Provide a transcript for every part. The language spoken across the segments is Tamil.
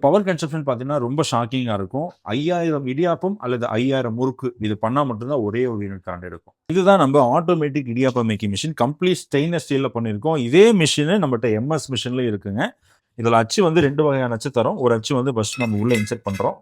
பவர் கன்சப்ஷன் பார்த்தீங்கன்னா ரொம்ப ஷாக்கிங்கா இருக்கும். 5000 இடியாப்பம் அல்லது 5000 முறுக்கு இது பண்ணா மட்டும் தான் ஒரே ஒரு யூனிட் கரண்ட் எடுக்கும். இதுதான் நம்ம automatic idiyappam making machine. Complete stainless ஸ்டீல்ல பண்ணியிருக்கோம். இதே மிஷின் நம்மட்ட எம்எஸ் மிஷின்லயும் இருக்குங்க. இதுல அச்சு வந்து 2 வகையான அச்சு தரும். ஒரு அச்சு வந்து ஃபர்ஸ்ட் நம்ம உள்ள இன்செர்ட் பண்றோம்.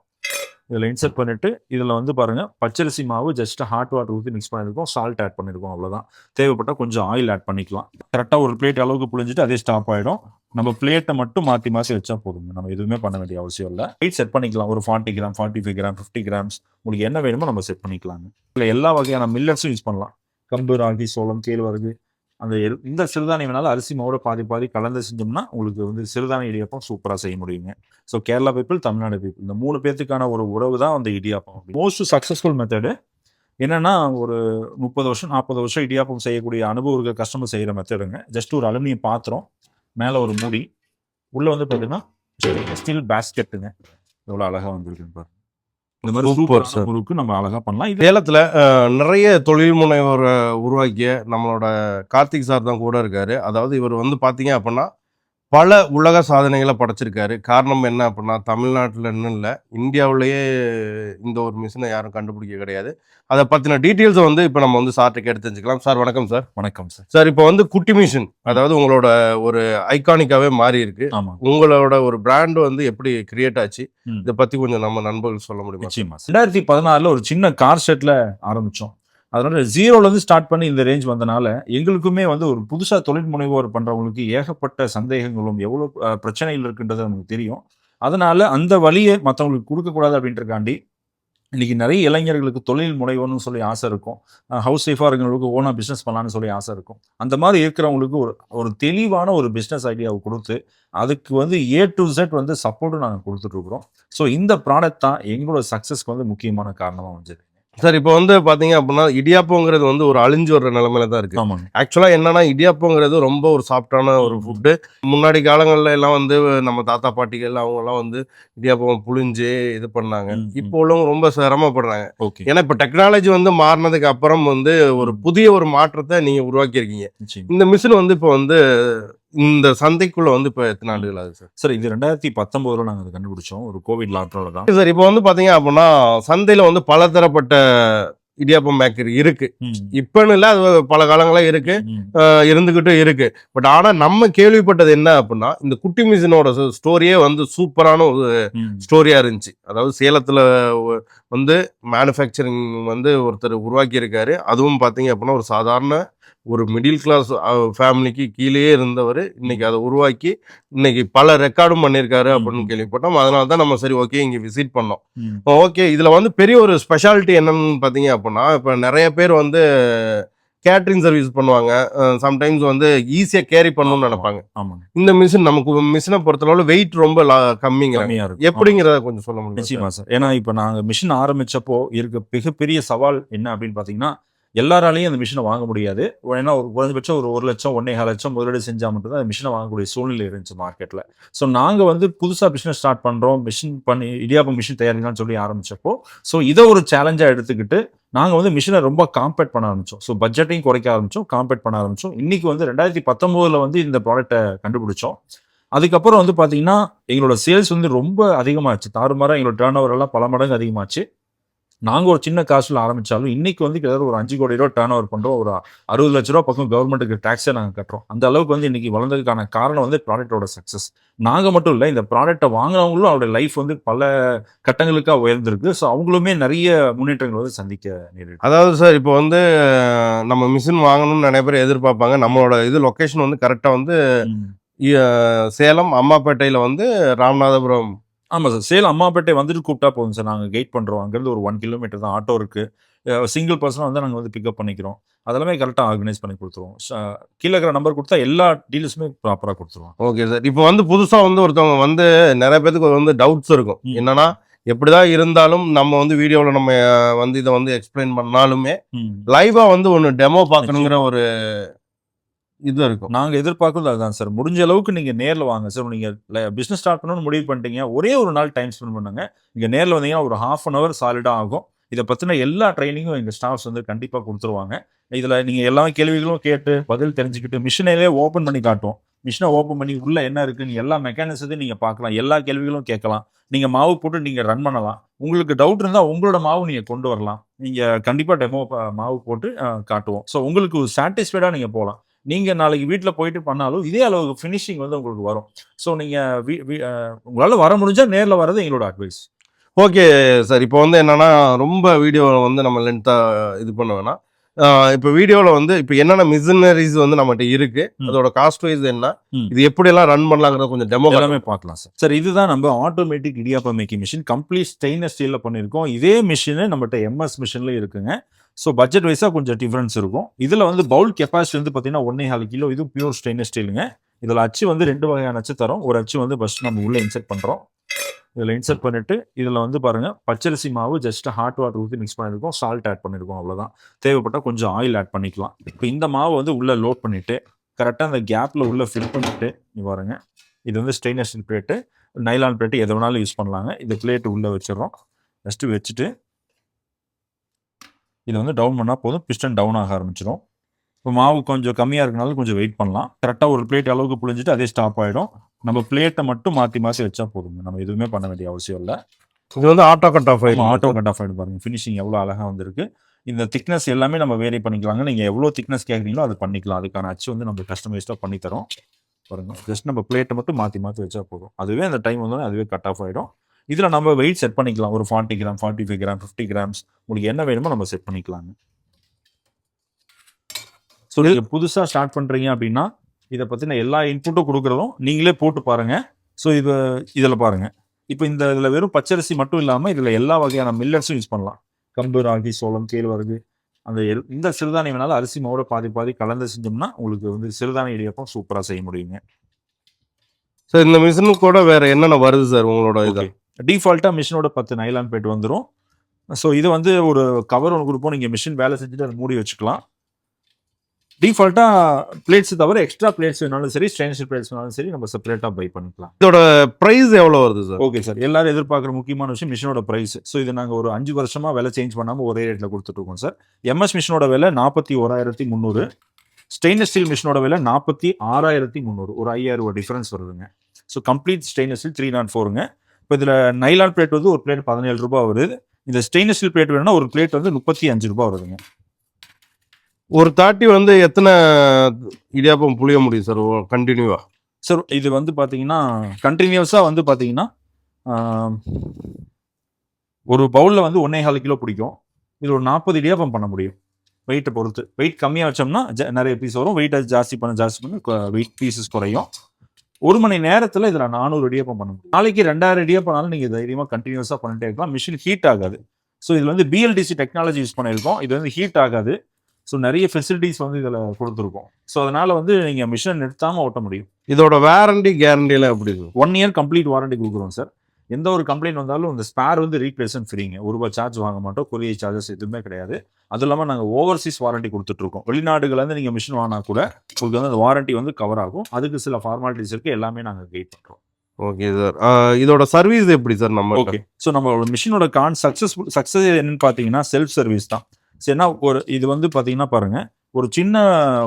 இதில் இன்செர்ட் பண்ணிட்டு இதில் வந்து பாருங்க பச்சரிசி மாவு ஜஸ்ட் ஹாட் வாட்டர் ஊற்றி மிக்ஸ் பண்ணியிருக்கோம், சால்ட் ஆட் பண்ணியிருக்கோம், அவ்வளோதான். தேவைப்பட்டால் கொஞ்சம் ஆயில் ஆட் பண்ணிக்கலாம். கரெக்டாக ஒரு பிளேட் அளவுக்கு புழிஞ்சிட்டு அதே ஸ்டாப் ஆகிடும். நம்ம பிளேட்டை மட்டும் மாற்றி மாற்றி வச்சா போதுங்க, நம்ம எதுவுமே பண்ண வேண்டிய அவசியம் இல்லை. வெயிட் செட் பண்ணிக்கலாம், ஒரு 40 கிராம், 45 கிராம், 50 கிராம்ஸ் உங்களுக்கு என்ன வேணுமோ நம்ம செட் பண்ணிக்கலாங்க. இல்லை எல்லா வகையான மில்லட்ஸும் யூஸ் பண்ணலாம். கம்பு, ராகி, சோளம், கேழ்வரகு, அந்த இந்த சிறுதானியம் வேணாலும் அரிசி மாவோட பாதி பாதி கலந்து செஞ்சோம்னா உங்களுக்கு வந்து சிறுதானிய இடியாப்பம் சூப்பராக செய்ய முடியுங்க. So Kerala people, Tamil Nadu people இந்த 3 பேர்த்துக்கான ஒரு உறவு தான் அந்த இடியாப்பம். மோஸ்ட் சக்ஸஸ்ஃபுல் மெத்தடு என்னன்னா, ஒரு 30 வருஷம் 40 வருஷம் இடியாப்பம் செய்யக்கூடிய அனுபவம் இருக்க கஸ்டமர் செய்கிற மெத்தடுங்க. ஜஸ்ட் ஒரு அலுமினியம் பாத்திரம், மேலே ஒரு மூடி, உள்ள வந்து பார்த்தீங்கன்னா ஸ்டீல் பேஸ்கெட்டுங்க. எவ்வளோ அழகாக வந்துருக்குன்னு பாருங்க. இந்த மாதிரி சூப்பர் முறுக்கு நம்ம அழகா பண்ணலாம். சேலத்தில் நிறைய தொழில் முனைவோரை உருவாக்கிய நம்மளோட கார்த்திக் சார் தான் கூட இருக்காரு. அதாவது இவர் வந்து பார்த்தீங்க அப்படின்னா பல உலக சாதனைகளை படைச்சிருக்காரு. காரணம் என்ன அப்படின்னா, தமிழ்நாட்டில் இன்னும் இல்லை, இந்தியாவிலேயே இந்த ஒரு மிஷினை யாரும் கண்டுபிடிக்க கிடையாது. அதை பற்றின டீட்டெயில்ஸை வந்து இப்போ நம்ம வந்து சார்ட்ட கேட்டு தெரிஞ்சுக்கலாம். சார் வணக்கம் சார். வணக்கம் சார். சார் இப்போ வந்து குட்டி மிஷின், அதாவது உங்களோட ஒரு ஐகானிக்காவே மாறி இருக்கு. உங்களோட ஒரு பிராண்ட் வந்து எப்படி கிரியேட் ஆச்சு, இதை பற்றி கொஞ்சம் நம்ம நண்பர்கள் சொல்ல முடியுமா? நிச்சயமா. 2016 ஒரு சின்ன கார் ஷெட்ல ஆரம்பிச்சோம். அதனால 0லேருந்து ஸ்டார்ட் பண்ணி இந்த ரேஞ்ச் வந்தனால எங்களுக்குமே வந்து ஒரு புதுசாக தொழில் முனைவோர் பண்ணுறவங்களுக்கு ஏகப்பட்ட சந்தேகங்களும் எவ்வளோ பிரச்சனைகள் இருக்குன்றது நமக்கு தெரியும். அதனால அந்த வழியை மற்றவங்களுக்கு கொடுக்கக்கூடாது அப்படின்றக்காண்டி இன்னைக்கு நிறைய இளைஞர்களுக்கு தொழில் முனைவோன்னு சொல்லி ஆசை இருக்கும். ஹவுஸ் ஒய்ஃபாக இருக்கிறவங்களுக்கு ஓனாக பிஸ்னஸ் பண்ணலான்னு சொல்லி ஆசை இருக்கும். அந்த மாதிரி இருக்கிறவங்களுக்கு ஒரு தெளிவான ஒரு பிஸ்னஸ் ஐடியாவை கொடுத்து அதுக்கு வந்து A to Z வந்து சப்போர்ட்டும் நாங்கள் கொடுத்துட்ருக்குறோம். ஸோ இந்த ப்ராடக்ட் தான் எங்களோட சக்ஸஸ்க்கு வந்து முக்கியமான காரணமாக வந்துச்சு. சார் இப்போ வந்து பார்த்தீங்க அப்படின்னா இடியாப்பங்கிறது வந்து ஒரு அழிஞ்சு வர்ற நிலைமையில தான் இருக்கு. ஆக்சுவலாக என்னன்னா, இடியாப்பங்கிறது ரொம்ப ஒரு சாஃப்டான ஒரு ஃபுட்டு. முன்னாடி காலங்களில் எல்லாம் வந்து நம்ம தாத்தா பாட்டிகள் அவங்கெல்லாம் வந்து இடியாப்பம் புழிஞ்சு இது பண்ணாங்க. இப்போ உள்ளவங்க ரொம்ப சிரமப்படுறாங்க. ஏன்னா இப்போ டெக்னாலஜி வந்து மாறினதுக்கு அப்புறம் வந்து ஒரு புதிய ஒரு மாற்றத்தை நீங்கள் உருவாக்கியிருக்கீங்க. இந்த மிஷின் வந்து இப்போ வந்து இந்த சந்தைக்குள்ள வந்து இப்போ எத்தனை ஆண்டுகள் ஆகுது சார்? சார் இது 2019 நாங்கள் அதை கண்டுபிடிச்சோம், ஒரு கோவிட் லாக்டவுனில் தான். சார் இப்போ வந்து பார்த்தீங்க அப்படின்னா சந்தையில் வந்து பல தரப்பட்ட இடியாப்பம் பேக்கரி இருக்கு. இப்பன்னு இல்லை, அது பல காலங்களாக இருக்கு, இருந்துகிட்டு இருக்கு. பட் ஆனால் நம்ம கேள்விப்பட்டது என்ன அப்படின்னா, இந்த குட்டி மிஷினோட ஸ்டோரியே வந்து சூப்பரான ஒரு ஸ்டோரியா இருந்துச்சு. அதாவது சேலத்தில் வந்து மேனுஃபேக்சரிங் வந்து ஒருத்தர் உருவாக்கி இருக்காரு. அதுவும் பார்த்தீங்க அப்படின்னா ஒரு சாதாரண ஒரு மிடில் கிளாஸ் ஃபேமிலிக்கு கீழேயே இருந்தவர் இன்னைக்கு அதை உருவாக்கி இன்னைக்கு பல ரெக்கார்டும் பண்ணியிருக்காரு அப்படின்னு கேள்விப்பட்டோம். அதனால தான் நம்ம சரி ஓகே இங்கே விசிட் பண்ணோம். ஓகே, இதில் வந்து பெரிய ஒரு ஸ்பெஷாலிட்டி என்னன்னு பார்த்தீங்க அப்படின்னா, இப்போ நிறைய பேர் வந்து கேட்ரிங் சர்வீஸ் பண்ணுவாங்க. சம்டைம்ஸ் வந்து ஈஸியாக கேரி பண்ணணும்னு நினைப்பாங்க. இந்த மிஷின் நமக்கு மிஷினை பொறுத்தளவு வெயிட் ரொம்ப கம்மியாக இருக்கும். எப்படிங்கிறத கொஞ்சம் சொல்ல முடியும்? நிச்சயமா சார். ஏன்னா இப்போ நாங்கள் மிஷின் ஆரம்பிச்சப்போ இருக்க மிகப்பெரிய சவால் என்ன அப்படின்னு பார்த்தீங்கன்னா, எல்லாராலையும் அந்த மிஷினை வாங்க முடியாது. ஏன்னா ஒரு குறைஞ்சபட்சம் ஒரு 1 லட்சம் 1.25 லட்சம் முதலீடு செஞ்சால் மட்டும்தான் அந்த மிஷினை வாங்கக்கூடிய சூழ்நிலை இருந்துச்சு மார்க்கெட்டில். ஸோ நாங்கள் வந்து புதுசாக பிஸ்னஸ் ஸ்டார்ட் பண்ணுறோம், மிஷின் பண்ணி இடியாப்பம் மிஷின் தயாரிக்கலாம்னு சொல்லி ஆரம்பிச்சப்போ ஸோ இதை ஒரு சேலஞ்சாக எடுத்துக்கிட்டு நாங்கள் வந்து மிஷினை ரொம்ப காம்பேட் பண்ண ஆரம்பித்தோம். ஸோ பட்ஜெட்டையும் குறைக்க ஆரம்பித்தோம், காம்பேட் பண்ண ஆரம்பித்தோம். இன்றைக்கி வந்து 2019 வந்து இந்த ப்ராடக்ட்டை கண்டுபிடிச்சோம். அதுக்கப்புறம் வந்து பார்த்தீங்கன்னா எங்களோட சேல்ஸ் வந்து ரொம்ப அதிகமாகிடுச்சு. தாறுமாறாக எங்களோட டர்ன் ஓவர் எல்லாம் பல மடங்கு அதிகமாச்சு. நாங்கள் ஒரு சின்ன காசில் ஆரம்பித்தாலும் இன்னைக்கு வந்து கிட்டத்தட்ட ஒரு 5 கோடி ரூபா டர்ன் ஓவர் பண்ணுறோம். ஒரு 60 லட்ச ரூபா பக்கம் கவர்மெண்ட்டுக்கு டேக்ஸை நாங்கள் கட்டுறோம். அந்த அளவுக்கு வந்து இன்னைக்கு வளர்ந்ததுக்கான காரணம் வந்து ப்ராடக்டோட சக்ஸஸ். நாங்கள் மட்டும் இல்லை, இந்த ப்ராடக்ட்டை வாங்கினவங்களும் அவருடைய லைஃப் வந்து பல கட்டங்களுக்காக உயர்ந்திருக்கு. ஸோ அவங்களுமே நிறைய முன்னேற்றங்கள் வந்து சந்திக்க நேரிடும். அதாவது சார் இப்போ வந்து நம்ம மிஷின் வாங்கணும்னு நிறைய பேர் எதிர்பார்ப்பாங்க. நம்மளோட இது லொக்கேஷன் வந்து கரெக்டாக வந்து சேலம் அம்மாப்பேட்டையில் வந்து ராமநாதபுரம். ஆமாம் சார், சேலம் அம்மாப்பேட்டை வந்துட்டு கூப்பிட்டா போதும் சார், நாங்கள் கைட் பண்ணுறோம். அங்கேருந்து ஒரு 1 கிலோமீட்டர் தான் ஆட்டோ இருக்குது. சிங்கிள் பர்சனாக வந்து நாங்கள் வந்து பிக்கப் பண்ணிக்கிறோம். அதெல்லாமே கரெக்டாக ஆர்கனைஸ் பண்ணி கொடுத்துருவோம். கீழே இருக்கிற நம்பர் கொடுத்தா எல்லா டீல்ஸுமே ப்ராப்பராக கொடுத்துருவோம். Okay sir. இப்போ வந்து புதுசாக வந்து ஒருத்தவங்க வந்து நிறைய பேருக்கு வந்து டவுட்ஸ் இருக்கும். என்னன்னா, எப்படிதான் இருந்தாலும் நம்ம வந்து வீடியோவில் நம்ம வந்து இதை வந்து எக்ஸ்பிளைன் பண்ணாலுமே லைவாக வந்து ஒன்று டெமோ பார்க்கணுங்கிற ஒரு இது இருக்கும். நாங்கள் எதிர்பார்க்கறது அதுதான் சார். முடிஞ்ச அளவுக்கு நீங்கள் நேரில் வாங்க சார். நீங்கள் பிஸ்னஸ் ஸ்டார்ட் பண்ணணும்னு முடிவு பண்ணிட்டீங்க, ஒரே ஒரு நாள் டைம் ஸ்பெண்ட் பண்ணுங்க. இங்கே நேரில் வந்தீங்கன்னா ஒரு 1/2 hour சாலிடாக ஆகும். இதை பற்றின எல்லா ட்ரைனிங்கும் எங்கள் ஸ்டாஃப்ஸ் வந்து கண்டிப்பாக கொடுத்துருவாங்க. இதில் நீங்கள் எல்லா கேள்விகளும் கேட்டு பதில் தெரிஞ்சுக்கிட்டு மிஷினையே ஓப்பன் பண்ணி காட்டுவோம். மிஷினை ஓப்பன் பண்ணி உள்ள என்ன இருக்குன்னு எல்லா மெக்கானிசத்தையும் நீங்கள் பார்க்கலாம், எல்லா கேள்விகளும் கேட்கலாம். நீங்கள் மாவு போட்டு நீங்கள் ரன் பண்ணலாம். உங்களுக்கு டவுட் இருந்தால் உங்களோட மாவு நீங்கள் கொண்டு வரலாம். நீங்கள் கண்டிப்பாக டெமோ மாவு போட்டு காட்டுவோம். ஸோ உங்களுக்கு சாட்டிஸ்ஃபைடாக நீங்கள் போகலாம். நீங்கள் நாளைக்கு வீட்டில் போயிட்டு பண்ணாலும் இதே அளவுக்கு ஃபினிஷிங் வந்து உங்களுக்கு வரும். ஸோ நீங்கள் உங்களால் வர முடிஞ்சால் நேரில் வர்றது எங்களோட அட்வைஸ். Okay sir. இப்போ வந்து என்னன்னா ரொம்ப வீடியோவில் வந்து நம்ம லென்த்தாக இது பண்ண வேணாம். இப்போ வீடியோவில் வந்து இப்போ என்னென்ன மிஷினரிஸ் வந்து நம்மகிட்ட இருக்கு, அதோட காஸ்ட் வைஸ் என்ன, இது எப்படியெல்லாம் ரன் பண்ணலாங்கிறத கொஞ்சம் டெமோ எல்லாமே பார்க்கலாம் சார். சார் இதுதான் நம்ம automatic idiyappam making machine. Complete stainless ஸ்டீலில் பண்ணியிருக்கோம். இதே மிஷினு நம்மகிட்ட எம்எஸ் மிஷின்லேயும் இருக்குங்க. ஸோ பட்ஜெட் வைஸாக கொஞ்சம் டிஃப்ரென்ஸ் இருக்கும். இதில் வந்து பவுல் கெப்பாசிட்டி வந்து பார்த்தீங்கன்னா 1.4 கிலோ. இது பியூர் ஸ்டெயின்லெஸ் ஸ்டீலுங்க. இதில் அச்சு வந்து 2 வகையான அச்சு தரோம். ஒரு அச்சு வந்து ஃபர்ஸ்ட் நம்ம உள்ளே இன்செர்ட் பண்ணுறோம். இதில் இன்செர்ட் பண்ணிட்டு இதில் வந்து பாருங்கள் பச்சரிசி மாவு ஜஸ்ட் ஹாட் வாட்டர் ஊற்றி மிக்ஸ் பண்ணியிருக்கோம். சால்ட் ஆட் பண்ணியிருக்கோம், அவ்வளோதான். தேவைப்பட்டால் கொஞ்சம் ஆயில் ஆட் பண்ணிக்கலாம். இப்போ இந்த மாவு வந்து உள்ளே லோட் பண்ணிவிட்டு கரெக்டாக அந்த கேப்பில் உள்ளே ஃபில் பண்ணிவிட்டு பாருங்க, இது வந்து stainless steel plate, nylon plate எது வேணாலும் யூஸ் பண்ணலாங்க. இந்த பிளேட்டு உள்ளே வச்சிடறோம். ஃபஸ்ட்டு வச்சுட்டு இதை வந்து டவுன் பண்ணால் போதும், பிஸ்டன் டவுன் ஆக ஆரம்பிச்சிடும். இப்போ மாவு கொஞ்சம் கம்மியாக இருக்கனாலும் கொஞ்சம் வெயிட் பண்ணலாம். கரெக்டாக ஒரு பிளேட் அளவுக்கு புழிஞ்சிட்டு அதே ஸ்டாப் ஆகிடும். நம்ம பிளேட்டை மட்டும் மாற்றி வச்சா போதுங்க. நம்ம எதுவுமே பண்ண வேண்டிய அவசியம் இல்லை. இது வந்து ஆட்டோ கட் ஆஃப் ஆகிடும். ஆட்டோ கட் ஆஃப் ஆகிடும். பாருங்கள் ஃபினிஷிங் எவ்வளோ அழகாக வந்திருக்கு. இந்த திக்னஸ் எல்லாமே நம்ம வேரி பண்ணிக்கலாங்க. நீங்கள் எவ்வளோ திக்னஸ் கேட்குறீங்களோ அது பண்ணிக்கலாம். அதுக்கான அச்சு வந்து நம்ம கஸ்டமைஸ்டாக பண்ணித்தரோம். பாருங்கள், ஜஸ்ட் நம்ம பிளேட்டை மட்டும் மாற்றி வச்சா போதும். அதுவே அந்த டைம் வந்தோடனே அதுவே கட் ஆஃப் ஆகிடும். இதில் நம்ம வெயிட் செட் பண்ணிக்கலாம். ஒரு 40 கிராம், 45 கிராம், 50 கிராம்ஸ் உங்களுக்கு என்ன வேணுமோ நம்ம செட் பண்ணிக்கலாங்க. ஸோ நீங்கள் புதுசாக ஸ்டார்ட் பண்ணுறீங்க அப்படின்னா இதை பற்றின எல்லா இன்புட்டும் கொடுக்குறதும் நீங்களே போட்டு பாருங்கள். ஸோ இதில் பாருங்கள், இப்போ இதில் வெறும் பச்சரிசி மட்டும் இல்லாமல் இதில் எல்லா வகையான மில்லட்ஸும் யூஸ் பண்ணலாம். கம்பு, ராகி, சோளம், கேழ்வரகு, இந்த சிறுதானியம் வேணாலும் அரிசி மாவோட பாதி கலந்து செஞ்சோம்னா உங்களுக்கு வந்து சிறுதானிய இடியாப்பம் சூப்பராக செய்ய முடியுங்க. சார் இந்த மிஷினு கூட வேற என்னென்ன வருது சார் உங்களோட இது? டிஃபால்ட்டாக மிஷினோட 10 நைலான் பிளேட் வந்துடும். ஸோ இது வந்து ஒரு கவர் ஒன்று கொடுப்போம். நீங்கள் மிஷின் வேலை செஞ்சுட்டு அதை மூடி வச்சுக்கலாம். டிஃபால்ட்டாக பிளேட்ஸ் தவிர எக்ஸ்ட்ரா பிளேட்ஸ் வேணாலும் சரி, ஸ்டெயின்லெஸ் பிளேட்ஸ் வேணாலும் சரி, நம்ம செப்பரேட்டாக பை பண்ணிக்கலாம். இதோட ப்ரைஸ் எவ்வளோ வருது சார்? ஓகே சார், எல்லாரும் எதிர்பார்க்குற முக்கியமான விஷயம் மிஷினோட ப்ரைஸ். ஸோ இது நாங்கள் ஒரு 5 வருஷமாக விலை சேஞ்ச் பண்ணாமல் ஒரே ரேட்டில் கொடுத்துட்ருக்கோம் சார். எம்எஸ் மிஷினோட விலை 41,300. ஸ்டெயின்லெஸ் ஸ்டீல் மிஷினோட விலை 46,300. ஒரு 5,000 ரூபா டிஃபரன்ஸ் வருதுங்க. ஸோ கம்ப்ளீட் ஸ்டெயின்லெஸ் ஸ்டீல் 304ங்க. இப்போ இதில் நைலான் பிளேட் வந்து ஒரு பிளேட் 17 ரூபா வருது. இந்த ஸ்டெயின்லெஸ் ஸ்டீல் பிளேட் வேணும்னா ஒரு பிளேட் வந்து 35 ரூபா வருதுங்க. ஒரு 30 வந்து எத்தனை இடியாப்பம் புளிய முடியும் சார் கண்டினியூவா? சார் இது வந்து பார்த்தீங்கன்னா கண்டினியூஸாக வந்து பார்த்தீங்கன்னா ஒரு பவுலில் வந்து 1.4 கிலோ பிடிக்கும். இது ஒரு 40 இடியாப்பம் பண்ண முடியும். வெயிட்டை பொறுத்து. வெயிட் கம்மியாக வச்சோம்னா நிறைய பீஸ் வரும். வெயிட்டை ஜாஸ்தி பண்ண வெயிட் பீசஸ் குறையும். 1 மணி நேரத்தில் இதில் 400 இடியாப்பம் பண்ண முடியும். நாளைக்கு 2000 இடியாப்பம்னாலும் நீங்கள் தைரியமாக கண்டினியூஸாக பண்ணிட்டே இருக்கலாம். மிஷின் ஹீட் ஆகாது. ஸோ இதில் வந்து BLDC டெக்னாலஜி யூஸ் பண்ணியிருக்கோம். இது வந்து ஹீட் ஆகாது. ஸோ நிறைய ஃபெசிலிட்டிஸ் வந்து இதில் கொடுத்துருக்கோம். ஸோ அதனால் வந்து நீங்கள் மிஷினை நிறுத்தாமல் ஓட்ட முடியும். இதோட வாரண்டி கேரண்டிலாம் எப்படி? 1 இயர் கம்ப்ளீட் வாரண்டி கொடுக்குறோம் சார். எந்த ஒரு கம்ப்ளைண்ட் வந்தாலும் இந்த ஸ்பேர் வந்து ரீப்ளேஸ்மெண்ட் ஃப்ரீங்க. ₹1 சார்ஜ் வாங்க மாட்டோம். கொரியர் சார்ஜஸ் எதுவுமே கிடையாது. அது இல்லாமல் நாங்கள் ஓவர்சீஸ் வாரண்டி கொடுத்துட்ருக்கோம். வெளிநாடுகள்லேருந்து நீங்கள் மிஷின் வாங்கினா கூட உங்களுக்கு வந்து அந்த வாரண்டி வந்து கவர் ஆகும். அதுக்கு சில ஃபார்மாலிட்டிஸ் இருக்குது. எல்லாமே நாங்கள் கைட் பண்ணுறோம். Okay sir. இதோட சர்வீஸ் எப்படி சார் நம்ம? ஓகே, ஸோ நம்மளோட மிஷினோட சக்ஸஸ் என்னன்னு பார்த்தீங்கன்னா செல்ஃப் சர்வீஸ் தான். சரினா இது வந்து பார்த்தீங்கன்னா பாருங்கள், ஒரு சின்ன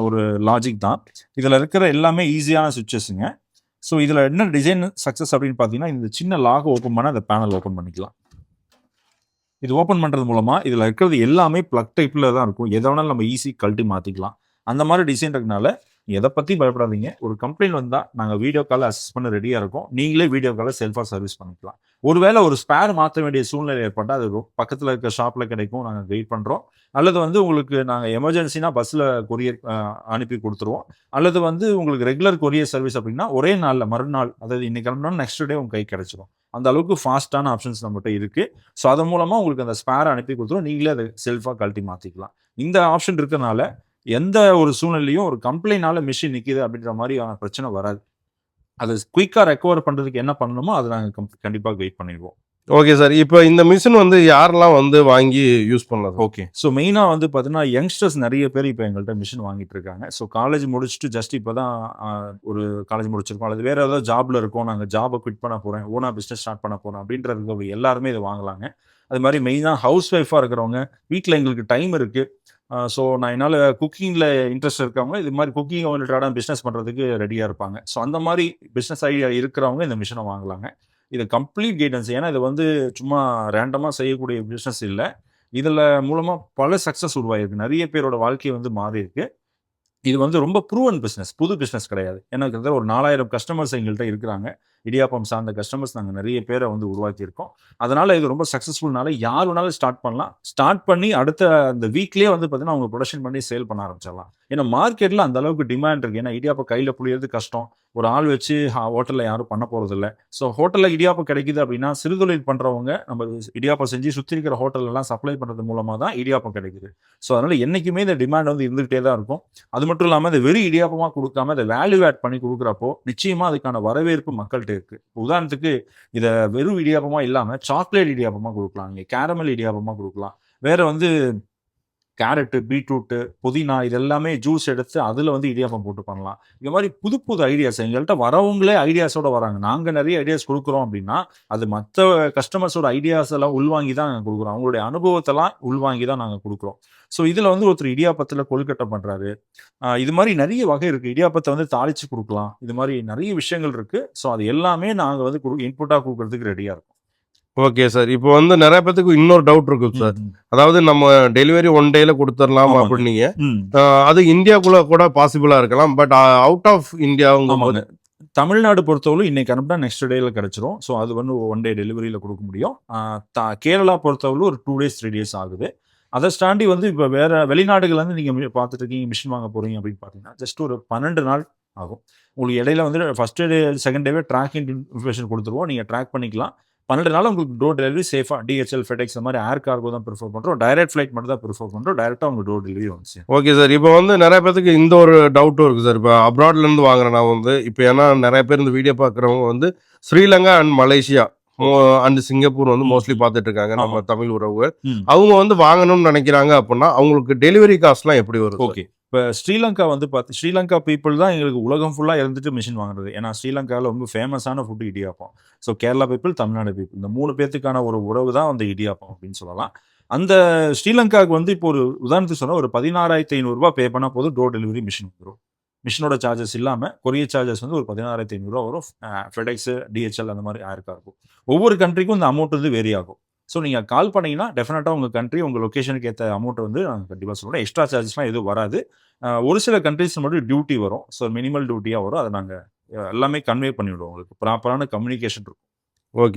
ஒரு லாஜிக் தான். இதில் இருக்கிற எல்லாமே ஈஸியான சுவிட்சஸுங்க. ஸோ இதில் என்ன டிசைன் சக்ஸஸ் அப்படின்னு பார்த்தீங்கன்னா இந்த சின்ன லாக் ஓப்பன் பண்ண அந்த பேனல் ஓப்பன் பண்ணிக்கலாம். இது ஓப்பன் பண்ணுறது மூலமாக இதில் இருக்கிறது எல்லாமே ப்ளக் டைப்பில் தான் இருக்கும். எதை வேணாலும் நம்ம ஈஸி கழட்டி மாற்றிக்கலாம். அந்த மாதிரி டிசைன் இருக்கனால எதை பற்றி பயப்படாதீங்க. ஒரு கம்ப்ளைண்ட் வந்தால் நாங்கள் வீடியோ காலில் அசிஸ்ட் பண்ண ரெடியாக இருக்கோம். நீங்களே வீடியோ காலில் செல்ஃபாக சர்வீஸ் பண்ணிக்கலாம். ஒருவேளை ஒரு ஸ்பேர் மாற்ற வேண்டிய சூழ்நிலை ஏற்பட்டால் அது பக்கத்தில் இருக்க ஷாப்பில் கிடைக்கும். நாங்கள் கைட் பண்ணுறோம். அல்லது வந்து உங்களுக்கு நாங்கள் எமர்ஜென்சினா பஸ்ஸில் கொரியர் அனுப்பி கொடுத்துருவோம். அல்லது வந்து உங்களுக்கு ரெகுலர் கொரியர் சர்வீஸ் அப்படின்னா ஒரே நாளில் மறுநாள், அதாவது இன்னைக்கு கிளம்பினா நெக்ஸ்ட் டே உங்கள் கை கிடைச்சிடும். அந்த அளவுக்கு ஃபாஸ்ட்டான ஆப்ஷன்ஸ் நம்மகிட்ட இருக்குது. ஸோ அதன் மூலமாக உங்களுக்கு அந்த ஸ்பேரை அனுப்பி கொடுத்துருவோம். நீங்களே அதை செல்ஃபாக கழட்டி மாற்றிக்கலாம். இந்த ஆப்ஷன் இருக்கிறனால எந்த ஒரு சூழ்நிலையும் ஒரு கம்ப்ளைண்டால மிஷின் நிற்கிது அப்படின்ற மாதிரியான பிரச்சனை வராது. அதை குயிக்காக ரெக்கவர் பண்ணுறதுக்கு என்ன பண்ணணுமோ அதை நாங்கள் கண்டிப்பாக கைட் பண்ணிடுவோம். Okay sir. இப்போ இந்த மிஷின் வந்து யாரெல்லாம் வந்து வாங்கி யூஸ் பண்ணலாம்? ஓகே, ஸோ மெயினாக வந்து பார்த்தீங்கன்னா யங்ஸ்டர்ஸ் நிறைய பேர் இப்போ எங்கள்கிட்ட மிஷின் வாங்கிட்டு இருக்காங்க. ஸோ காலேஜ் முடிச்சுட்டு ஜஸ்ட் இப்போ தான் ஒரு காலேஜ் முடிச்சிருக்கோம், அல்லது வேறு ஏதாவது ஜாபில் இருக்கோம், நாங்கள் ஜாபை குவிட் பண்ண போகிறேன், ஓனாக பிஸ்னஸ் ஸ்டார்ட் பண்ண போகிறோம் அப்படின்றதுக்கு எல்லாருமே இதை வாங்கலாங்க. அது மாதிரி மெயினாக ஹவுஸ் ஒய்ஃபாக இருக்கிறவங்க, வீட்டில் எங்களுக்கு டைம் இருக்குது, ஸோ நான் என்னால் குக்கிங்கில் இன்ட்ரெஸ்ட் இருக்கவங்க இது மாதிரி குக்கிங் ஓரியன்டான பிஸ்னஸ் பண்ணுறதுக்கு ரெடியாக இருப்பாங்க. ஸோ அந்த மாதிரி பிஸ்னஸ் ஐடியா இருக்கிறவங்க இந்த மிஷினை வாங்கலாங்க. இது கம்ப்ளீட் கைடன்ஸ். ஏன்னா இது வந்து சும்மா ரேண்டமாக செய்யக்கூடிய பிஸ்னஸ் இல்லை. இதில் மூலமாக பல சக்ஸஸ் உருவாயிருக்கு. நிறைய பேரோட வாழ்க்கை வந்து மாறி இருக்கு. இது வந்து ரொம்ப ப்ரூவன் பிஸ்னஸ், புது பிஸ்னஸ் கிடையாது. ஏன்னா கிட்டத்தட்ட ஒரு 4000 கஸ்டமர்ஸ் எங்கள்கிட்ட இருக்கிறாங்க. இடியாப்பம் சார்ந்த கஸ்டமர்ஸ் நாங்கள் நிறைய பேரை வந்து உருவாக்கியிருக்கோம். அதனால இது ரொம்ப சக்ஸஸ்ஃபுல்னால யார் வேணாலும் ஸ்டார்ட் பண்ணலாம். ஸ்டார்ட் பண்ணி அடுத்த அந்த வீக்லேயே வந்து பார்த்தீங்கன்னா அவங்க ப்ரொடக்ஷன் பண்ணி சேல் பண்ண ஆரம்பிச்சிடலாம். ஏன்னா மார்க்கெட்டில் அந்த அளவுக்கு டிமாண்ட் இருக்குது. ஏன்னா இடியாப்பம் கையில் புளியறது கஷ்டம். ஒரு ஆள் வச்சு ஹோட்டலில் யாரும் பண்ண போகிறதில்ல. ஸோ ஹோட்டலில் இடியாப்பம் கிடைக்குது அப்படின்னா சிறுதொழில் பண்ணுறவங்க நம்ம இடியாப்பம் செஞ்சு சுற்றி இருக்கிற ஹோட்டலெல்லாம் சப்ளை பண்ணுறது மூலமாக தான் இடியாப்பம் கிடைக்குது. ஸோ அதனால் என்றைக்குமே இந்த டிமாண்ட் வந்து இருந்துகிட்டே தான் இருக்கும். அது மட்டும் இல்லாமல் அதை வெறும் இடியாப்பமாக கொடுக்காம அதை வேல்யூ ஆட் பண்ணி கொடுக்குறப்போ நிச்சயமாக அதுக்கான வரவேற்பு மக்கள்கிட்ட இருக்குது. உதாரணத்துக்கு இதை வெறும் இடியாப்பமாக இல்லாமல் சாக்லேட் இடியாப்பமாக கொடுக்கலாம், நீங்கள் கேரமல் இடியாப்பமாக கொடுக்கலாம். வேறு வந்து கேரட்டு, பீட்ரூட்டு, புதினா இது எல்லாமே ஜூஸ் எடுத்து அதில் வந்து இடியாப்பம் போட்டு பண்ணலாம். இந்த மாதிரி புது புது ஐடியாஸ் எங்கள்கிட்ட வரவங்களே ஐடியாஸோட வராங்க. நாங்கள் நிறைய ஐடியாஸ் கொடுக்குறோம் அப்படின்னா அது மற்ற கஸ்டமர்ஸோட ஐடியாஸ் எல்லாம் உள்வாங்கி தான் நாங்கள் கொடுக்குறோம். அவங்களுடைய அனுபவத்தெல்லாம் உள்வாங்கி தான் நாங்கள் கொடுக்குறோம். ஸோ இதில் வந்து ஒருத்தர் இடியாப்பத்தில் கொழுக்கட்டை பண்ணுறாரு. இது மாதிரி நிறைய வகை இருக்குது. இடியாப்பத்தை வந்து தாளித்து கொடுக்கலாம். இது மாதிரி நிறைய விஷயங்கள் இருக்குது. ஸோ அது எல்லாமே நாங்கள் வந்து இன்புட்டாக கொடுக்குறதுக்கு ரெடியாக இருக்கோம். Okay sir. இப்போ வந்து நிறைய பேத்துக்கு இன்னொரு டவுட் இருக்கும் சார். அதாவது நம்ம டெலிவரி 1 டேல கொடுத்துடலாம் ஆமாங்க. அப்படின்னீங்க. ம் அது இந்தியாக்குள்ள கூட பாசிபிளா இருக்கலாம். பட் அவுட் ஆஃப் இந்தியாவுங்க ஆமாங்க. தமிழ்நாடு பொறுத்தவரை இன்னைக்கு அனுப்பினா நெக்ஸ்ட் டேல கிடைச்சிரும். ஸோ அது வந்து 1 டே டெலிவரியில் கொடுக்க முடியும். கேரளா பொறுத்தவரை ஒரு 2 டேஸ் 3 டேஸ் ஆகுது. அதை தாண்டி வந்து இப்போ வேற வெளிநாடுகள்லேருந்து நீங்கள் பார்த்துட்டு இருக்கீங்க மிஷின் வாங்க போறீங்க அப்படின்னு பார்த்தீங்கன்னா ஜஸ்ட் ஒரு 12 நாள் ஆகும். உங்களுக்கு இடையில வந்து ஃபர்ஸ்ட் டே செகண்ட் டேவே ட்ராக்கிங் இன்ஃபர்மேஷன் கொடுத்துருவோம். நீங்கள் ட்ராக் பண்ணிக்கலாம். 12 நாள் உங்களுக்கு டோர் டெலிவரி சேஃபாக DHL, FedEx இந்த மாதிரி ஏர் கார்கோ தான் ப்ரிஃபர் பண்ணுறோம். டைரக்ட் ஃப்ளைட் மட்டும் தான் ப்ரிஃபர் பண்ணுறோம். டைரெக்டாக உங்களுக்கு டோர் டெலிவரி வந்துச்சு. Okay sir. இப்போ வந்து நிறைய பேத்துக்கு இந்த ஒரு டவுட்டும் இருக்குது சார். இப்போ அப்ராட்லேருந்து வாங்குறேன் நான் வந்து. இப்போ ஏன்னா நிறைய பேர் இந்த வீடியோ பார்க்குறவங்க வந்து Sri Lanka and Malaysia and Singapore வந்து மோஸ்ட்லி பார்த்துட்டு இருக்காங்க நம்ம தமிழ் உறவுகள். அவங்க வந்து வாங்கணும்னு நினைக்கிறாங்க அப்படின்னா அவங்களுக்கு டெலிவரி காஸ்ட்லாம் எப்படி வரும்? ஓகே. இப்போ ஸ்ரீலங்கா வந்து ஸ்ரீலங்கா பீப்புள் தான் எங்களுக்கு உலகம் ஃபுல்லாக இருந்துட்டு மிஷின் வாங்குறது. ஏன்னா ஸ்ரீலங்காவில் ரொம்ப ஃபேமஸான food idiyappam. So Kerala people, Tamil Nadu people இந்த 3 பேர்த்துக்கான ஒரு உறவு தான் அந்த இடியாப்பம் அப்படின்னு சொல்லலாம். அந்த ஸ்ரீலங்காவுக்கு வந்து இப்போ ஒரு உதாரணத்துக்கு சொன்னால் ஒரு 16,500 ரூபாய் பே பண்ணால் போதும் டோர் டெலிவரி மிஷின் வரும். மிஷினோட சார்ஜஸ் இல்லாமல் கொரியர் சார்ஜஸ் வந்து ஒரு 16,500 ரூபா வரும். FedEx, DHL அந்த மாதிரி ஏர் கார்கோ. ஒவ்வொரு கண்ட்ரிக்கும் இந்த அமௌண்ட் வந்து வேரி ஆகும். ஸோ நீங்கள் கால் பண்ணீங்கன்னா டெஃபினட்டாக உங்கள் கண்ட்ரி உங்கள் லொக்கேஷனுக்கு ஏற்ற அமௌண்ட்டை வந்து நாங்கள் கண்டிப்பாக சொல்கிறோம். எக்ஸ்ட்ரா சார்ஜஸ்லாம் எதுவும் வராது. ஒரு சில கண்ட்ரிஸ் மட்டும் டியூட்டி வரும். ஸோ மினிமல் டியூட்டியாக வரும். அதை நாங்கள் எல்லாமே கன்வே பண்ணிவிடுவோம். உங்களுக்கு ப்ராப்பரான கம்யூனிகேஷன் இருக்கும்.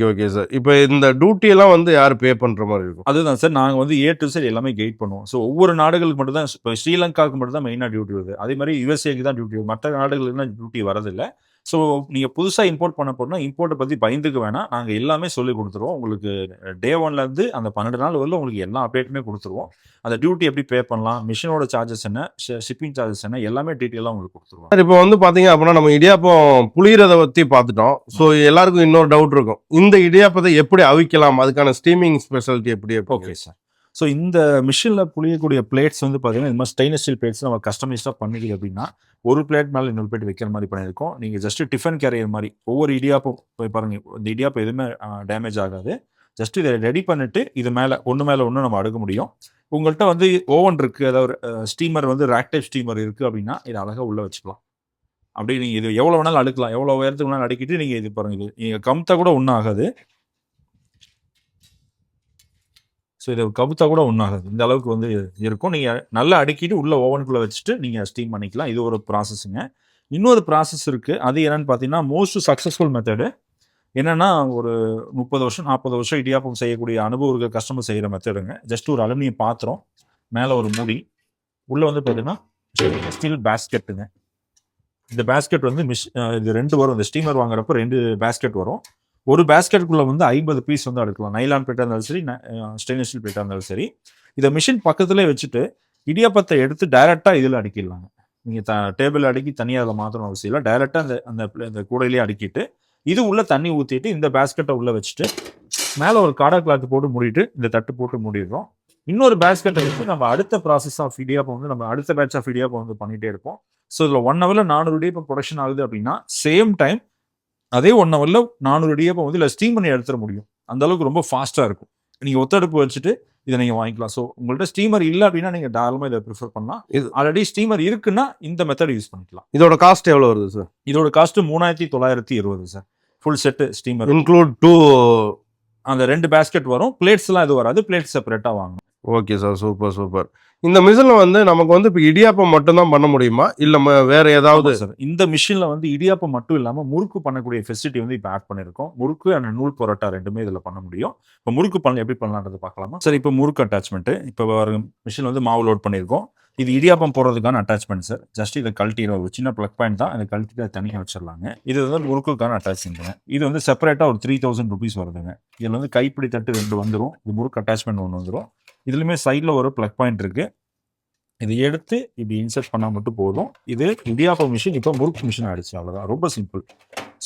Okay sir. இப்போ இந்த டியூட்டியெல்லாம் வந்து யார் பே பண்ணுற மாதிரி இருக்கும்? அதுதான் சார். நாங்கள் வந்து A to Z எல்லாமே கைட் பண்ணுவோம். ஸோ ஒவ்வொரு நாடுகளுக்கு மட்டும் தான் இப்போ ஸ்ரீலங்காவுக்கு மட்டும் தான் மெயினாக டியூட்டி வருது. அதே மாதிரி USA தான் டியூட்டி வரும். மற்ற நாடுகளுக்குலாம் டியூட்டி வரதில்லை. ஸோ நீங்கள் புதுசாக இம்போர்ட் பண்ண போறோம்னா இம்போர்ட்டை பற்றி பயந்துக்க வேணாம். நாங்கள் எல்லாமே சொல்லி கொடுத்துருவோம். உங்களுக்கு டே 1லேருந்து அந்த 12 நாள் வரல உங்களுக்கு எல்லா அப்டேட்டுமே கொடுத்துருவோம். அந்த டியூட்டி எப்படி பே பண்ணலாம், மிஷினோட சார்ஜஸ் என்ன, ஷிப்பிங் சார்ஜஸ் என்ன எல்லாமே டீட்டெயிலாக உங்களுக்கு கொடுத்துருவோம். சார் இப்போ வந்து பார்த்தீங்க அப்படின்னா நம்ம இடியாப்பம் புளியறதை பற்றி பார்த்துட்டோம். ஸோ எல்லாருக்கும் இன்னொரு டவுட் இருக்கும். இந்த இடியாப்பத்தை எப்படி அவிக்கலாம், அதுக்கான ஸ்டீமிங் ஸ்பெஷாலிட்டி எப்படி? Okay sir. ஸோ இந்த மிஷினில் புளியக்கூடிய பிளேட்ஸ் வந்து பார்த்தீங்கன்னா இந்த மாதிரி ஸ்டெயின்லெஸ் ஸ்டீல் பிளேட்ஸ் நம்ம கஸ்டமைஸ்டாக பண்ணிக்கல அப்படின்னா ஒரு பிளேட் மேலே இன்னொரு பிளேட் வைக்கிற மாதிரி பண்ணியிருக்கோம். நீங்கள் ஜஸ்ட் டிஃபன் கேரியர் மாதிரி ஒவ்வொரு இடியாப்பம் போய் பாருங்கள். இந்த இடியாப்பம் எதுவுமே டேமேஜ் ஆகாது. ஜஸ்ட் இதை ரெடி பண்ணிட்டு இது மேலே ஒன்று நம்ம அடுக்க முடியும். உங்கள்கிட்ட வந்து ஓவன் இருக்குது, அதாவது ஸ்டீமர் வந்து ரேக் டைப் ஸ்டீமர் இருக்குது அப்படின்னா இதை அழகாக உள்ளே வச்சுக்கலாம். அப்படி நீங்கள் இது எவ்வளோ வேணாலும் அடுக்கலாம். எவ்வளோ உயரத்துக்கு வேணாலும் அடுக்கிட்டு நீங்கள் இது பாருங்கள். இது நீங்கள் கமுத்தா கூட ஒன்றும் ஆகாது. ஸோ இது கவுத்தா கூட ஒன்றாகாது. இந்த அளவுக்கு வந்து இருக்கும். நீங்கள் நல்லா அடுக்கிட்டு உள்ளே ஓவனுக்குள்ளே வச்சுட்டு நீங்கள் ஸ்டீம் பண்ணிக்கலாம். இது ஒரு ப்ராசஸுங்க. இன்னொரு ப்ராசஸ் இருக்குது. அது என்னென்னு பார்த்தீங்கன்னா மோஸ்ட் சக்ஸஸ்ஃபுல் மெத்தடு என்னென்னா ஒரு 30 வருஷம் 40 வருஷம் இடியாப்பம் செய்யக்கூடிய அனுபவம் இருக்க கஸ்டமர் செய்கிற மெத்தடுங்க. ஜஸ்ட் ஒரு அலுமினியம் பாத்திரம், மேலே ஒரு மூடி, உள்ளே வந்து பார்த்தீங்கன்னா ஸ்டீல் பேஸ்கெட்டுங்க. இந்த பேஸ்கெட் வந்து இது 2 வரும். இந்த ஸ்டீமர் வாங்குறப்போ 2 பேஸ்கெட் வரும். ஒரு பேஸ்கெட்டுக்குள்ளே வந்து 50 பீஸ் வந்து அடுக்கலாம். நைலான் பிளேட்டாக இருந்தாலும் சரி, ஸ்டெயின்லெஸ் ஸ்டீல் பிளேட்டாக இருந்தாலும் சரி. இதை மிஷின் பக்கத்துலேயே வச்சுட்டு இடியாப்பத்தை எடுத்து டைரெக்டாக இதில் அடுக்கிடலாங்க. நீங்கள் டேபிள் அடுக்கி தனியாக அதில் மாற்றணும் அவசியம் இல்லை. டைரெக்டாக அந்த கூடையிலேயே அடுக்கிட்டு இது உள்ளே தண்ணி ஊற்றிட்டு இந்த பேஸ்கெட்டை உள்ளே வச்சுட்டு மேலே ஒரு காடா கிளாத் போட்டு மூடிட்டு இந்த தட்டு போட்டு மூடிடுறோம். இன்னொரு பேஸ்கெட்டை வச்சு நம்ம அடுத்த ப்ராசஸ் ஆஃப் இடியாப்பம் வந்து நம்ம அடுத்த பேட்ச் ஆஃப் இடியாப்பம் வந்து பண்ணிகிட்டே இருப்போம். ஸோ இதில் 1 ஹவரில் 400 இடியாப்பம் ப்ரொடக்ஷன் ஆகுது அப்படின்னா சேம் டைம் அதே 1 ஹவரில் 400 இடியாப்பம் வந்து இல்லை ஸ்டீம் பண்ணி எடுத்துட முடியும். அந்த அளவுக்கு ரொம்ப ஃபாஸ்ட்டாக இருக்கும். நீங்கள் ஒத்தடுப்பு வச்சுட்டு இதை நீங்கள் வாங்கிக்கலாம். ஸோ உங்கள்கிட்ட ஸ்டீமர் இல்லை அப்படின்னா நீங்கள் தாராளமாக இதை ப்ரிஃபர் பண்ணலாம். இது ஆல்ரெடி ஸ்டீமர் இருக்குன்னா இந்த மெத்தட் யூஸ் பண்ணிக்கலாம். இதோட காஸ்ட் எவ்வளோ வருது சார்? இதோட cost 3920 sir. Full set steamer include two அந்த 2 பேஸ்கெட் வரும். பிளேட்ஸ்லாம் எதுவும் வராது. பிளேட்ஸ் செப்பரேட்டாக வாங்கணும். Okay sir, super super. இந்த மிஷினில் வந்து நமக்கு வந்து இப்போ இடியாப்பம் மட்டும்தான் பண்ண முடியுமா இல்லை வேற ஏதாவது? சார் இந்த மிஷினில் வந்து இடியாப்பம் மட்டும் இல்லாமல் முறுக்கு பண்ணக்கூடிய ஃபெசிலிட்டி வந்து இப்போ ஆட் பண்ணியிருக்கோம். முறுக்கு அண்ட் நூல் பரோட்டா ரெண்டுமே இதில் பண்ண முடியும். இப்போ முறுக்கு பண்ண எப்படி பண்ணலான்றது பார்க்கலாமா சார்? இப்போ முறுக்கு அட்டாச்மெண்ட்டு இப்போ மிஷின் வந்து மாவு லோட் பண்ணியிருக்கோம். இது இடியாப்பம் போடுறதுக்கான அட்டாச்மெண்ட் சார். ஜஸ்ட் இதை கழட்டிடுற ஒரு சின்ன ப்ளக் பாயிண்ட் தான். அதை கழட்டிட்டு தனியாக வச்சிடலாங்க. இது வந்து முறுக்குக்கான அட்டாச்மெண்ட்டுங்க. இது வந்து செப்பரேட்டாக ஒரு 3000 rupees வருதுங்க. இதில் வந்து கைப்பிடி தட்டு 2 வந்துடும். இது முறுக்கு அட்டாச்மெண்ட் 1 வந்துடும். இதுலையுமே சைடில் ஒரு ப்ளக் பாயிண்ட் இருக்குது. இதை எடுத்து இப்படி இன்சர்ட் பண்ணால் மட்டும் போதும். இது இடியாப்பம் மிஷின் இப்போ முறுக்கு மிஷின் ஆயிடுச்சு. அவ்வளோதான், ரொம்ப சிம்பிள்.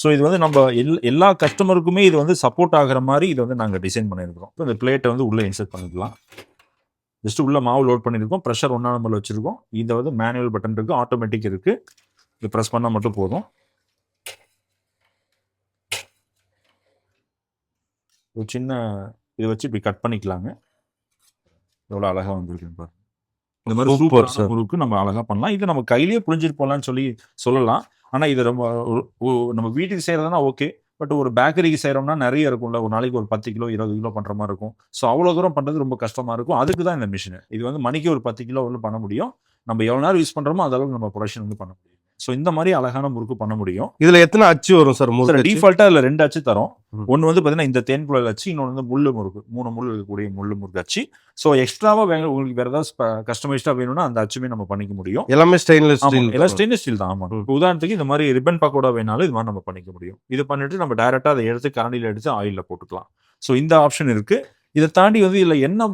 ஸோ இது வந்து நம்ம எல்லா கஸ்டமருக்குமே இது வந்து சப்போர்ட் ஆகிற மாதிரி இதை வந்து நாங்கள் டிசைன் பண்ணியிருக்கிறோம். இப்போ இந்த பிளேட்டை வந்து உள்ளே இன்சர்ட் பண்ணிக்கலாம். ஜஸ்ட் உள்ள மாவு லோட் பண்ணியிருக்கோம். ப்ரெஷர் 1 நம்பர் வச்சுருக்கோம். இதை வந்து மேனுவல் பட்டன் இருக்குது, ஆட்டோமேட்டிக் இருக்குது. இது ப்ரெஸ் பண்ணால் மட்டும் போதும். ஒரு சின்ன இதை வச்சு இப்படி கட் பண்ணிக்கலாங்க. எவ்வளோ அழகாக வந்துருக்குன்னு பாருங்க. இந்த மாதிரி சூப்பர் சூப்பர் முறுக்கு நம்ம அழகாக பண்ணலாம். இது நம்ம கையிலேயே புழிஞ்சிட்டு போகலான்னு சொல்லலாம். ஆனால் இது ரொம்ப நம்ம வீட்டுக்கு செய்கிறதுனா ஓகே. பட் ஒரு பேக்கரிக்கு செய்கிறோம்னா நிறைய இருக்கும்ல. ஒரு நாளைக்கு ஒரு 10 கிலோ 20 கிலோ பண்ணுற மாதிரி இருக்கும். ஸோ அவ்வளோ தூரம் பண்ணுறது ரொம்ப கஷ்டமாக இருக்கும். அதுக்கு தான் இந்த மிஷின். இது வந்து மணிக்கு ஒரு 10 கிலோ வந்து பண்ண முடியும். நம்ம எவ்வளோ நேரம் யூஸ் பண்ணுறோமோ அதளவுக்கு நம்ம ப்ரொடக்ஷன் வந்து பண்ண முடியும். ஸோ இந்த மாதிரி அழகான முறுக்கு பண்ண முடியும். இதில் எத்தனை அச்சு வரும் சார்? முறுக்கு டிஃபால்ட்டாக இதில் 2 அச்சு தரோம். ஒன்று வந்து பார்த்தீங்கன்னா இந்த தேன்குழல் அச்சு, இன்னொன்று வந்து முள்ளு முறுக்கு, 3 முள் இருக்கக்கூடிய முள்ளு முறுக்கு அச்சு. ஸோ எக்ஸ்ட்ராவாக உங்களுக்கு வேறு ஏதாவது கஸ்டமைஸ்டாக வேணும்னா அந்த அச்சுமே நம்ம பண்ணிக்க முடியும். எல்லாமே ஸ்டெயின்லெஸ் ஸ்டீல். எல்லாம் ஸ்டெயின்லெஸ் ஸ்டீல் தான். ஆமாம். இப்போ உதாரணத்துக்கு இந்த மாதிரி ரிப்பன் பக்கோடா வேணாலும் இது மாதிரி நம்ம பண்ணிக்க முடியும். இது பண்ணிட்டு நம்ம டைரெக்டாக அதை எடுத்து கரண்டியில் எடுத்து ஆயிலில் போட்டுக்கலாம். ஸோ இந்த ஆப்ஷன் இருக்குது. இதை தாண்டி வந்து இதில் என்ன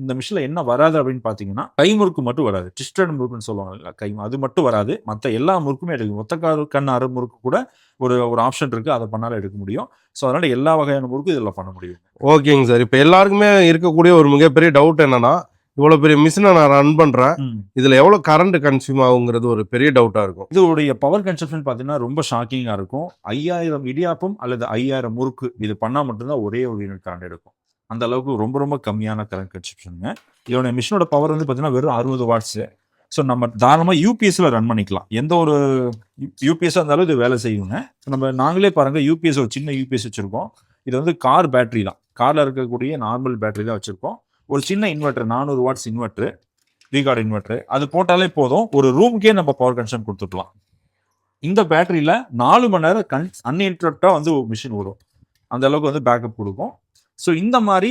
இந்த மிஷினில் என்ன வராது அப்படின்னு பார்த்தீங்கன்னா, கை முறுக்கு மட்டும் வராது. ட்விஸ்டட் முறுக்குன்னு சொல்லுவாங்க, கை அது மட்டும் வராது. மற்ற எல்லா முறுக்குமே எடுக்கும். ஒத்த கண் அரை முறுக்கு கூட ஒரு ஆப்ஷன் இருக்குது. அதை பண்ணாலும் எடுக்க முடியும். ஸோ அதனால் எல்லா வகையான முறுக்கும் இதில் பண்ண முடியும். ஓகேங்க சார். இப்போ எல்லாருக்குமே இருக்கக்கூடிய ஒரு மிகப்பெரிய டவுட் என்னன்னா, இவ்வளோ பெரிய மிஷினை நான் ரன் பண்ணுறேன், இதில் எவ்வளோ கரண்ட் கன்சியூம் ஆகுங்கிறது ஒரு பெரிய டவுட்டாக இருக்கும். இதோடைய பவர் கன்சப்ஷன் பார்த்தீங்கன்னா ரொம்ப ஷாக்கிங்காக இருக்கும். 5000 இடியாப்பம் அல்லது 5000 முறுக்கு இது பண்ணால் மட்டும்தான் ஒரே ஒரு யூனிட் கரண்ட் எடுக்கும். அந்த அளவுக்கு ரொம்ப ரொம்ப கம்மியான கரண்ட் கன்சப்ஷனுங்க. இதோட மிஷினோட பவர் வந்து பார்த்தீங்கன்னா வெறும் 60 வாட்ஸு. ஸோ நம்ம தாராளமாக யூபிஎஸ்ல ரன் பண்ணிக்கலாம். எந்த ஒரு யூபிஎஸ்ஸாக இருந்தாலும் இது வேலை செய்யுங்க. நாங்களே பாருங்கள், யூபிஎஸ் ஒரு சின்ன யூபிஎஸ் வச்சுருக்கோம். இது வந்து கார் பேட்டரி தான். காரில் இருக்கக்கூடிய நார்மல் பேட்டரி தான் வச்சுருக்கோம். ஒரு சின்ன இன்வெர்டர் 400 வாட்ஸ் இன்வெர்டரு, ரீகார்டு இன்வெர்டரு, அது போட்டாலே போதும். ஒரு ரூமுக்கே நம்ம பவர் கன்சப்ஷன் கொடுத்துக்கலாம். இந்த பேட்டரியில் 4 மணி நேரம் அன்இன்டரப்டாக வந்து மிஷின் வரும். அந்த அளவுக்கு வந்து பேக்கப் கொடுக்கும். ஸோ இந்த மாதிரி